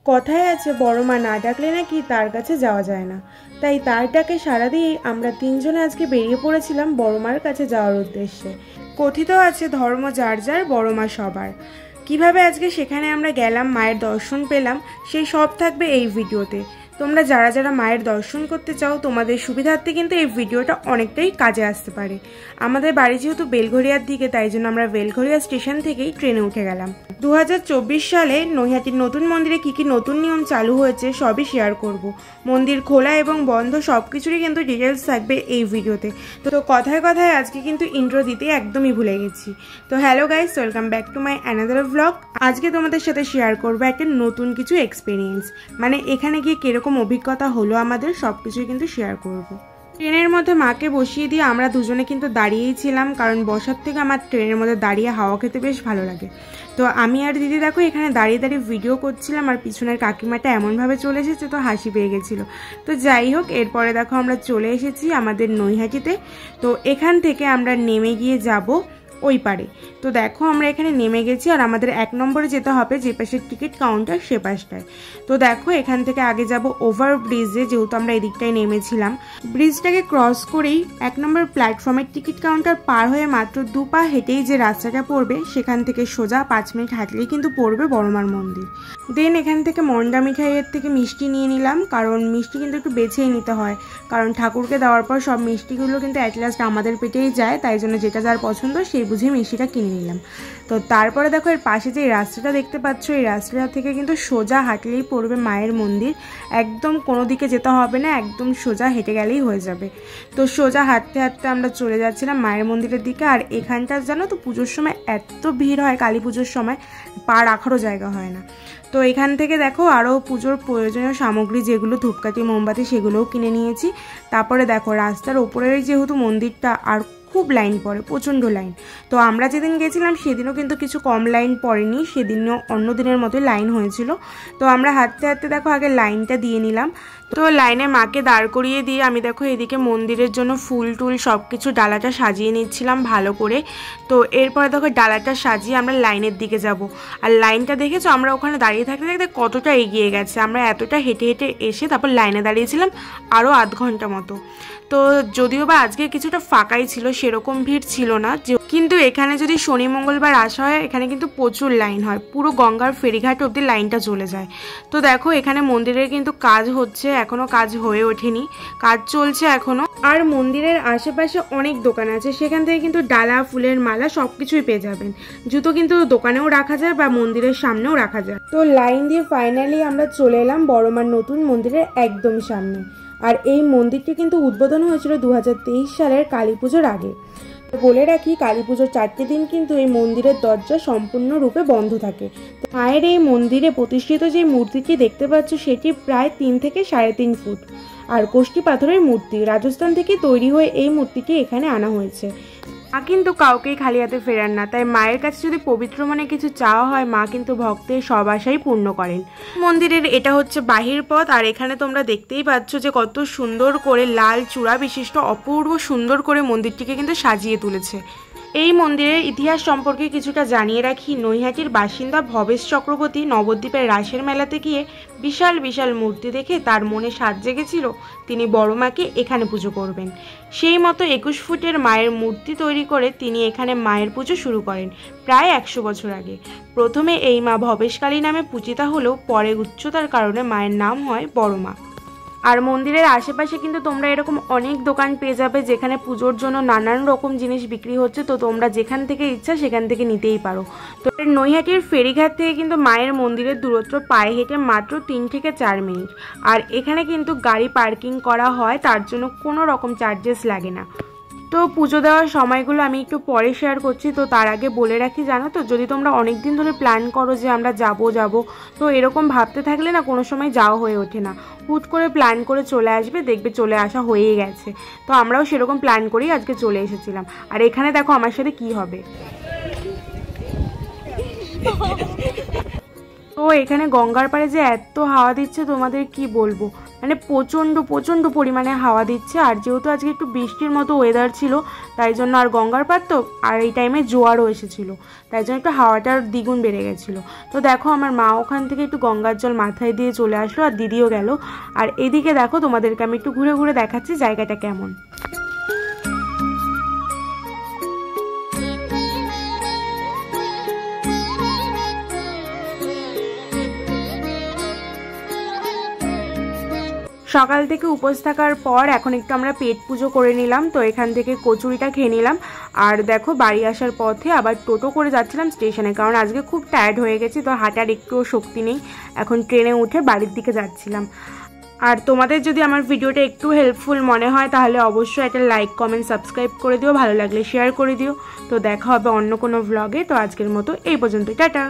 কথায় আছে বড় মা না ডাকলে নাকি তার কাছে যাওয়া যায় না। তাই তার ডাকে সাড়া দিয়ে আমরা তিনজনে আজকে বেরিয়ে পড়েছিলাম বড় মার কাছে যাওয়ার উদ্দেশ্যে। কথিত আছে ধর্ম যার যার, বড় মা সবার। কিভাবে আজকে সেখানে আমরা গেলাম, মায়ের দর্শন পেলাম, সেই সব থাকবে এই ভিডিওতে। তোমরা যারা যারা মায়ের দর্শন করতে চাও তোমাদের সুবিধার্থে কিন্তু এই ভিডিওটা অনেকটাই কাজে আসতে পারে। আমাদের বাড়ি যেহেতু বেলঘরিয়ার দিকে, তাই জন্য আমরা বেলঘরিয়া স্টেশন থেকেই ট্রেনে উঠে গেলাম। 2024 সালে নৈহাটির নতুন মন্দিরে কী কী নতুন নিয়ম চালু হয়েছে সবই শেয়ার করব। মন্দির খোলা এবং বন্ধ সব কিছুরই কিন্তু ডিটেলস থাকবে এই ভিডিওতে। তো কথায় কথায় আজকে কিন্তু ইন্ট্রো দিতে একদমই ভুলে গেছি। তো hello guys, welcome back to my another blog. আজকে তোমাদের সাথে শেয়ার করবো একটা নতুন কিছু এক্সপিরিয়েন্স, মানে এখানে গিয়ে কিরকম অভিজ্ঞতা হলো আমাদের, সব কিছুই কিন্তু শেয়ার করব। ট্রেনের মধ্যে মাকে বসিয়ে দিয়ে আমরা দুজনে কিন্তু দাঁড়িয়েই ছিলাম, কারণ বসার থেকে আমার ট্রেনের মধ্যে দাঁড়িয়ে হাওয়া খেতে বেশ ভালো লাগে। তো আমি আর দিদি দেখো এখানে দাঁড়িয়ে দাঁড়িয়ে ভিডিও করছিলাম, আর পিছনের কাকিমাটা এমনভাবে চলে এসেছে তো হাসি পেয়ে গেছিলো। তো যাই হোক, এরপরে দেখো আমরা চলে এসেছি আমাদের নৈহাটিতে। তো এখান থেকে আমরা নেমে গিয়ে যাব ওই পারে। তো দেখো আমরা এখানে নেমে গেছি, আর আমাদের 1 নম্বরে যেতে হবে, যে পাশের টিকিট কাউন্টার সে পাশটায়। তো দেখো এখান থেকে আগে যাব ওভার ব্রিজে, যেহেতু আমরা এদিকটায় নেমেছিলাম। ব্রিজটাকে ক্রস করেই 1 নম্বর প্ল্যাটফর্মের টিকিট কাউন্টার পার হয়ে মাত্র 2 পা হেঁটেই যে রাস্তাটা পড়বে, সেখান থেকে সোজা 5 মিনিট হাঁটলেই কিন্তু পড়বে বড়মার মন্দির। দেন এখান থেকে মন্ডা মিঠাইয়ের থেকে মিষ্টি নিয়ে নিলাম, কারণ মিষ্টি কিন্তু একটু বেছেই নিতে হয়, কারণ ঠাকুরকে দেওয়ার পর সব মিষ্টিগুলো কিন্তু অ্যাট লাস্ট আমাদের পেটেই যায়, তাই জন্য যেটা যার পছন্দ সেই বুঝে মিষ্টিটা কিনে নিলাম। তো তারপরে দেখো এর পাশে যে রাস্তাটা দেখতে পাচ্ছ, এই রাস্তাটা থেকে কিন্তু সোজা হাঁটলেই পড়বে মায়ের মন্দির। একদম কোনো দিকে যেতে হবে না, একদম সোজা হেঁটে গেলেই হয়ে যাবে। তো সোজা হাঁটতে হাঁটতে আমরা চলে যাচ্ছিলাম মায়ের মন্দিরের দিকে। আর এখানটা জানো তো পুজোর সময় এত ভিড় হয়, কালী পুজোর সময় পা রাখারও জায়গা হয় না। তো এখান থেকে দেখো আরও পুজোর প্রয়োজনীয় সামগ্রী যেগুলো ধূপকাঠি মোমবাতি সেগুলোও কিনে নিয়েছি। তারপরে দেখো রাস্তার ওপরের যেহেতু মন্দিরটা, আর খুব লাইন পড়ে, প্রচণ্ড লাইন। তো আমরা যেদিন গেছিলাম সেদিনও কিন্তু কিছু কম লাইন পড়েনি, সেদিনও অন্য দিনের মতোই লাইন হয়েছিল। তো আমরা হাঁটতে হাঁটতে দেখো আগে লাইনটা দিয়ে নিলাম। তো লাইনে মাকে দাঁড় করিয়ে দিয়ে আমি দেখো এদিকে মন্দিরের জন্য ফুল টুল সব কিছু ডালাটা সাজিয়ে নিচ্ছিলাম ভালো করে। তো এরপরে দেখো ডালাটা সাজিয়ে আমরা লাইনের দিকে যাব। আর লাইনটা দেখেছো আমরা ওখানে দাঁড়িয়ে থাকতে থাকতে কতটা এগিয়ে গেছে। আমরা এতটা হেঁটে হেঁটে এসে তারপর লাইনে দাঁড়িয়েছিলাম আরও আধ ঘন্টা মতো। তো যদিও বা আজকে কিছুটা ফাঁকাই ছিল, সেরকম ভিড় ছিল না, কিন্তু এখানে যদি শনি মঙ্গলবার আসা হয় এখানে কিন্তু প্রচুর লাইন হয়, পুরো গঙ্গার ফেরিঘাট অবধি লাইনটা চলে যায়। তো দেখো এখানে মন্দিরের কিন্তু কাজ হচ্ছে, এখনো কাজ হয়ে ওঠেনি, কাজ চলছে এখনো। আর মন্দিরের আশেপাশে অনেক দোকান আছে, সেখান থেকে কিন্তু ডালা ফুলের মালা সব কিছুই পেয়ে যাবেন। জুতো কিন্তু দোকানেও রাখা যায় বা মন্দিরের সামনেও রাখা যায়। তো লাইন দিয়ে ফাইনালি আমরা চলে এলাম বড়মার নতুন মন্দিরের একদম সামনে। আর এই মন্দিরটি কিন্তু উদ্বোধন হয়েছিল 2023 সালের কালী পুজোর আগে। বলে রাখি, কালী পুজোর 4টে দিন কিন্তু এই মন্দিরের দরজা সম্পূর্ণরূপে বন্ধ থাকে। মায়ের এই মন্দিরে প্রতিষ্ঠিত যে মূর্তিটি দেখতে পাচ্ছ সেটি প্রায় 3 থেকে 3.5 ফুট, আর কোষ্ঠী পাথরের মূর্তি। রাজস্থান থেকে তৈরি হয়ে এই মূর্তিটি এখানে আনা হয়েছে। মা কিন্তু কাউকেই খালি হাতে ফেরান না, তাই মায়ের কাছে যদি পবিত্র মনে কিছু চাওয়া হয় মা কিন্তু ভক্তের সব আশাই পূর্ণ করেন। মন্দিরের এটা হচ্ছে বাহির পথ, আর এখানে তোমরা দেখতেই পাচ্ছ যে কত সুন্দর করে লাল চূড়া বিশিষ্ট অপূর্ব সুন্দর করে মন্দিরটিকে কিন্তু সাজিয়ে তুলেছে। এই মন্দিরের ইতিহাস সম্পর্কে কিছুটা জানিয়ে রাখি। নৈহাটির বাসিন্দা ভবেশ চক্রবর্তী নবদ্বীপের রাসের মেলাতে গিয়ে বিশাল বিশাল মূর্তি দেখে তার মনে সাধ জেগেছিল তিনি বড় মাকে এখানে পুজো করবেন। সেই মতো 21 ফুটের মায়ের মূর্তি তৈরি করে তিনি এখানে মায়ের পুজো শুরু করেন প্রায় 100 বছর আগে। প্রথমে এই মা ভবেশকালী নামে পূজিতা হলেও পরে উচ্চতার কারণে মায়ের নাম হয় বড় মা। আর মন্দিরের আশেপাশে কিন্তু তোমরা এরকম অনেক দোকান পেয়ে যাবে, যেখানে পুজোর জন্য নানান রকম জিনিস বিক্রি হচ্ছে। তো তোমরা যেখান থেকে ইচ্ছা সেখান থেকে নিতেই পারো। তো নৈহাটির ফেরিঘাট থেকে কিন্তু মায়ের মন্দিরের দূরত্ব পায়ে হেঁটে মাত্র 3 থেকে 4 মিনিট। আর এখানে কিন্তু গাড়ি পার্কিং করা হয়, তার জন্য কোনো রকম চার্জেস লাগে না। তো পুজো দেওয়ার সময়গুলো আমি একটু পরে শেয়ার করছি। তো তার আগে বলে রাখি, জানো তো যদি তোমরা অনেক দিন ধরে প্ল্যান করো যে আমরা যাব, তো এরকম ভাবতে থাকলে না কোনো সময় যাওয়া হয়ে ওঠে না। হুট করে প্ল্যান করে চলে আসবে, দেখবে চলে আসা হয়েই গেছে। তো আমরাও সেরকম প্ল্যান করেই আজকে চলে এসেছিলাম। আর এখানে দেখো আমার সাথে কি হবে। তো এখানে গঙ্গার পাড়ে যে এত হাওয়া দিচ্ছে তোমাদের কি বলবো, মানে প্রচণ্ড প্রচণ্ড পরিমাণে হাওয়া দিচ্ছে। আর যেহেতু আজকে একটু বৃষ্টির মতো ওয়েদার ছিল, তাই জন্য আর গঙ্গার পাড় তো, আর এই টাইমে জোয়ারও এসেছিলো, তাই জন্য একটু হাওয়াটার দ্বিগুণ বেড়ে গেছিলো। তো দেখো আমার মা ওখান থেকে একটু গঙ্গার জল মাথায় দিয়ে চলে আসলো, আর দিদিও গেল। আর এদিকে দেখো তোমাদেরকে আমি একটু ঘুরে ঘুরে দেখাচ্ছি জায়গাটা কেমন। সকাল থেকে উপোস থাকার পর এখন একটু আমরা পেট পুজো করে নিলাম। তো এখান থেকে কচুরিটা খেয়ে নিলাম। আর দেখো বাড়ি আসার পথে আবার টোটো করে যাচ্ছিলাম স্টেশনে, কারণ আজকে খুব টায়ার্ড হয়ে গেছি, তো হাঁটার একটুও শক্তি নেই। এখন ট্রেনে উঠে বাড়ির দিকে যাচ্ছিলাম। আর তোমাদের যদি আমার ভিডিওটা একটু হেল্পফুল মনে হয় তাহলে অবশ্যই একটা লাইক কমেন্ট সাবস্ক্রাইব করে দিও, ভালো লাগলে শেয়ার করে দিও। তো দেখা হবে অন্য কোনো ভ্লগে। তো আজকের মতো এই পর্যন্তই, টাটা।